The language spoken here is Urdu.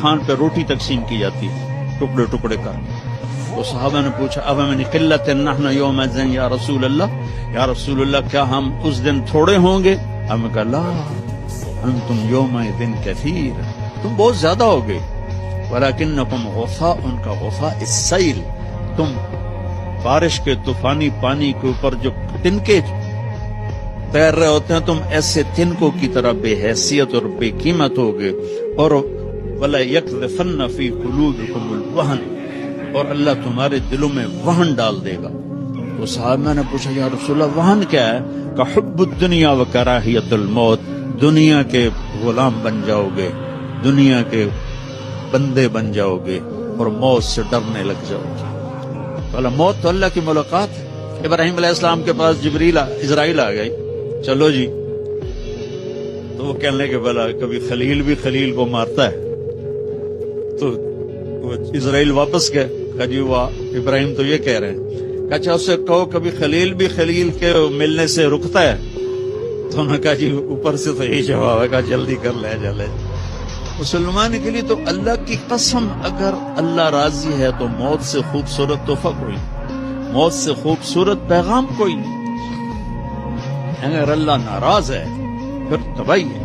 کھان پہ روٹی تقسیم کی جاتی ہے ٹکڑے ٹکڑے کر. تو صحابہ نے پوچھا اب من قلت نحن یومئذ یا رسول اللہ کیا ہم اس دن تھوڑے ہوں گے؟ ہم کہا لا انتم یومئذ کثیر، تم بہت زیادہ ہوگے. ولکنکم غثاء، ان کا غثاء السیل، تم بارش کے طوفانی پانی کے اوپر جو تنکے تیر رہے ہوتے ہیں تم ایسے تنکوں کی طرح بے حیثیت اور بے قیمت ہوگے. اور وَلَا يَقْذِفَنَّ فِي قُلُوبِكُمُ الْوَهْنَ، اور اللہ تمہارے دلوں میں وہن ڈال دے گا. تو صحابہ نے پوچھا یا رسول اللہ وہن کیا ہے؟ کہ حب الدنیا و کراہیت الموت، دنیا کے غلام بن جاؤ گے، دنیا کے بندے بن جاؤ گے اور موت سے ڈرنے لگ جاؤ گے. موت تو اللہ کی ملاقات ہے. ابراہیم علیہ السلام کے پاس اسرائیل آ گئی، چلو جی. تو وہ کہنے کے بلا کبھی خلیل بھی خلیل کو مارتا ہے. تو وہ اسرائیل واپس گئے، کہا جی وہ ابراہیم تو یہ کہہ رہے ہیں. کہا اچھا اس سے کہو کبھی خلیل بھی خلیل کے ملنے سے رکتا ہے؟ تو انہوں نے کہا جی اوپر سے تو یہی جواب ہے. کہا جلدی کر لے جلے. مسلمان کے لیے تو اللہ کی قسم اگر اللہ راضی ہے تو موت سے خوبصورت تحفہ کوئی، موت سے خوبصورت پیغام کوئی نہیں. اگر اللہ ناراض ہے پھر تباہی ہے.